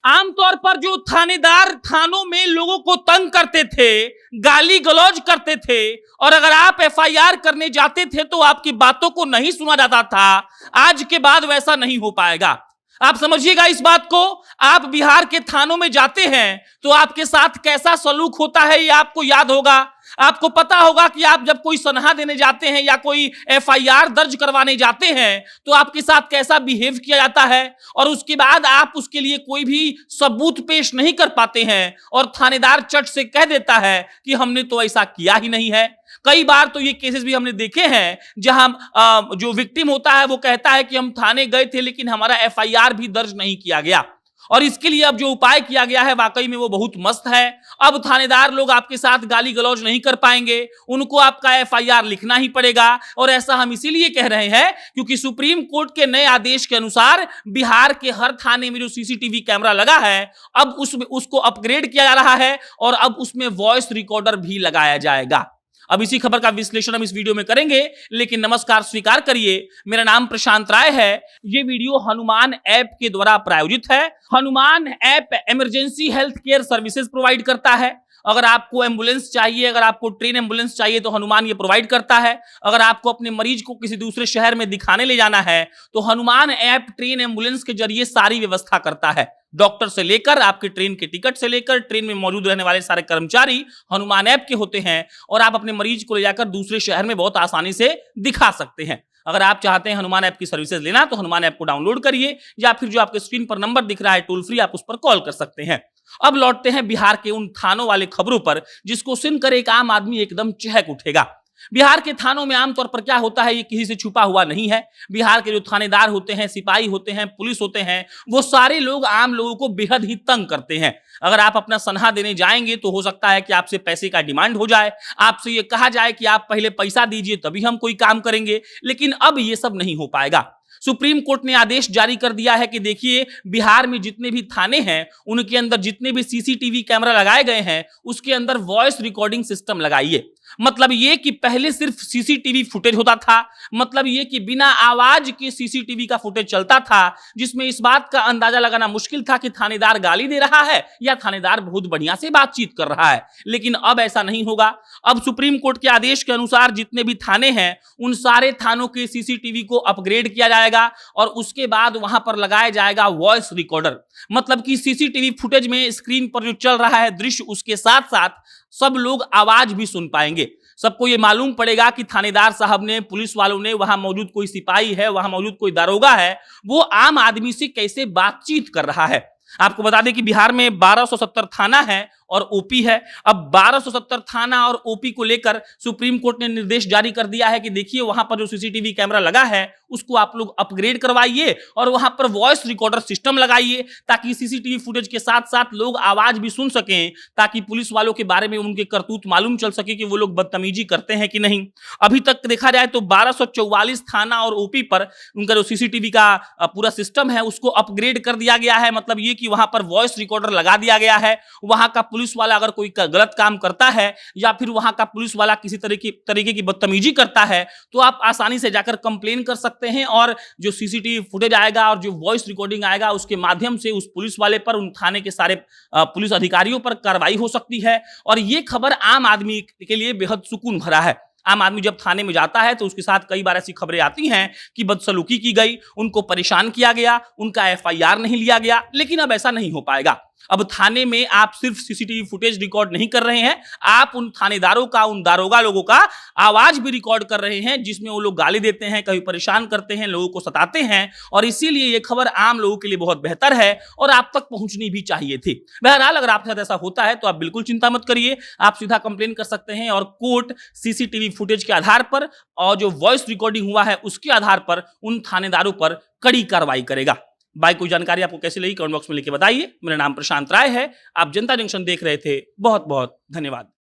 आमतौर पर जो थानेदार थानों में लोगों को तंग करते थे, गाली गलौज करते थे, और अगर आप एफआईआर करने जाते थे तो आपकी बातों को नहीं सुना जाता था, आज के बाद वैसा नहीं हो पाएगा। आप समझिएगा इस बात को। आप बिहार के थानों में जाते हैं तो आपके साथ कैसा सलूक होता है ये आपको याद होगा। आपको पता होगा कि आप जब कोई सनहा देने जाते हैं या कोई एफआईआर दर्ज करवाने जाते हैं तो आपके साथ कैसा बिहेव किया जाता है, और उसके बाद आप उसके लिए कोई भी सबूत पेश नहीं कर पाते हैं और थानेदार चट से कह देता है कि हमने तो ऐसा किया ही नहीं है। कई बार तो ये केसेस भी हमने देखे हैं जहां जो विक्टिम होता है वो कहता है कि हम थाने गए थे लेकिन हमारा एफआईआर भी दर्ज नहीं किया गया, और इसके लिए अब जो उपाय किया गया है वाकई में वो बहुत मस्त है। अब थानेदार लोग आपके साथ गाली गलौज नहीं कर पाएंगे, उनको आपका एफआईआर लिखना ही पड़ेगा। और ऐसा हम इसीलिए कह रहे हैं क्योंकि सुप्रीम कोर्ट के नए आदेश के अनुसार बिहार के हर थाने में जो सीसीटीवी कैमरा लगा है अब उसको अपग्रेड किया जा रहा है और अब उसमें वॉइस रिकॉर्डर भी लगाया जाएगा। अब इसी खबर का विश्लेषण हम इस वीडियो में करेंगे, लेकिन नमस्कार स्वीकार करिए, मेरा नाम प्रशांत राय है। ये वीडियो हनुमान ऐप के द्वारा प्रायोजित है। Hanuman app emergency health care services provide करता है। अगर आपको एम्बुलेंस चाहिए, अगर आपको ट्रेन एम्बुलेंस चाहिए तो हनुमान ये प्रोवाइड करता है। अगर आपको अपने मरीज को किसी दूसरे शहर में दिखाने ले जाना है तो हनुमान ऐप ट्रेन एम्बुलेंस के जरिए सारी व्यवस्था करता है। डॉक्टर से लेकर आपके ट्रेन के टिकट से लेकर ट्रेन में मौजूद रहने वाले सारे कर्मचारी हनुमान ऐप के होते हैं और आप अपने मरीज को ले जाकर दूसरे शहर में बहुत आसानी से दिखा सकते हैं। अगर आप चाहते हैं हनुमान ऐप की सर्विसेज लेना तो हनुमान ऐप को डाउनलोड करिए या फिर जो आपके स्क्रीन पर नंबर दिख रहा है टोल फ्री, आप उस पर कॉल कर सकते हैं। अब लौटते हैं बिहार के उन थानों वाले खबरों पर जिसको सुनकर एक आम आदमी एकदम चहक उठेगा। बिहार के थानों में आमतौर पर क्या होता है ये किसी से छुपा हुआ नहीं है। बिहार के जो थानेदार होते हैं, सिपाही होते हैं, पुलिस होते हैं, वो सारे लोग आम लोगों को बेहद ही तंग करते हैं। अगर आप अपना सनहा देने जाएंगे तो हो सकता है कि आपसे पैसे का डिमांड हो जाए, आपसे ये कहा जाए कि आप पहले पैसा दीजिए तभी हम कोई काम करेंगे, लेकिन अब ये सब नहीं हो पाएगा। सुप्रीम कोर्ट ने आदेश जारी कर दिया है कि देखिए बिहार में जितने भी थाने हैं उनके अंदर जितने भी सीसीटीवी कैमरा लगाए गए हैं उसके अंदर वॉइस रिकॉर्डिंग सिस्टम लगाइए। मतलब ये कि पहले सिर्फ सीसीटीवी फुटेज होता था, मतलब ये कि बिना आवाज के सीसीटीवी का फुटेज चलता था जिसमें इस बात का अंदाजा लगाना मुश्किल था कि थानेदार गाली दे रहा है या थानेदार बहुत बढ़िया से बातचीत कर रहा है। लेकिन अब ऐसा नहीं होगा। अब सुप्रीम कोर्ट के आदेश के अनुसार जितने भी थाने हैं उन सारे थानों के सीसीटीवी को अपग्रेड किया जाएगा और उसके बाद वहां पर लगाया जाएगा वॉइस रिकॉर्डर। मतलब कि सीसीटीवी फुटेज में स्क्रीन पर जो चल रहा है दृश्य उसके साथ साथ सब लोग आवाज भी सुन पाएंगे। सबको ये मालूम पड़ेगा कि थानेदार साहब ने, पुलिस वालों ने, वहां मौजूद कोई सिपाही है, वहां मौजूद कोई दारोगा है, वो आम आदमी से कैसे बातचीत कर रहा है। आपको बता दें कि बिहार में 1270 थाना है और ओपी है। अब 1270 थाना और ओपी को लेकर सुप्रीम कोर्ट ने निर्देश जारी कर दिया है कि देखिए वहां पर जो सीसीटीवी कैमरा लगा है उसको आप लोग अपग्रेड करवाइए और वहां पर वॉइस रिकॉर्डर सिस्टम लगाइए ताकि सीसीटीवी फुटेज के साथ साथ लोग आवाज भी सुन सकें, ताकि पुलिस वालों के बारे में उनके करतूत मालूम चल सके कि वो लोग बदतमीजी करते हैं कि नहीं। अभी तक देखा जाए तो 1244 थाना और ओपी पर उनका जो सीसीटीवी का पूरा सिस्टम है उसको अपग्रेड कर दिया गया है। मतलब ये कि वहां पर वॉइस रिकॉर्डर लगा दिया गया है। वहां का पुलिस वाला अगर कोई गलत काम करता है या फिर वहां का पुलिस वाला किसी तरीके की बदतमीजी करता है तो आप आसानी से जाकर कंप्लेन कर सकते हैं और जो सीसीटीवी फुटेज आएगा और जो वॉइस रिकॉर्डिंग आएगा उसके माध्यम से उस पुलिस वाले पर, उन थाने के सारे पुलिस अधिकारियों पर कार्रवाई हो सकती है। और ये खबर आम आदमी के लिए बेहद सुकून भरा है। आम आदमी जब थाने में जाता है तो उसके साथ कई बार ऐसी खबरें आती हैं कि बदसलूकी की गई, उनको परेशान किया गया, उनका एफआईआर नहीं लिया गया, लेकिन अब ऐसा नहीं हो पाएगा। अब थाने में आप सिर्फ सीसीटीवी फुटेज रिकॉर्ड नहीं कर रहे हैं, आप उन थानेदारों का, उन दारोगा लोगों का आवाज भी रिकॉर्ड कर रहे हैं जिसमें वो लोग गाली देते हैं, कभी परेशान करते हैं, लोगों को सताते हैं। और इसीलिए ये खबर आम लोगों के लिए बहुत बेहतर है और आप तक पहुंचनी भी चाहिए थी। बहरहाल अगर आपके साथ ऐसा होता है तो आप बिल्कुल चिंता मत करिए, आप सीधा कंप्लेन कर सकते हैं और कोर्ट सीसीटीवी फुटेज के आधार पर और जो वॉइस रिकॉर्डिंग हुआ है उसके आधार पर उन थानेदारों पर कड़ी कार्रवाई करेगा। भाई कोई जानकारी आपको कैसी लगी कमेंट बॉक्स में लिख के बताइए। मेरा नाम प्रशांत राय है, आप जनता जंक्शन देख रहे थे। बहुत बहुत धन्यवाद।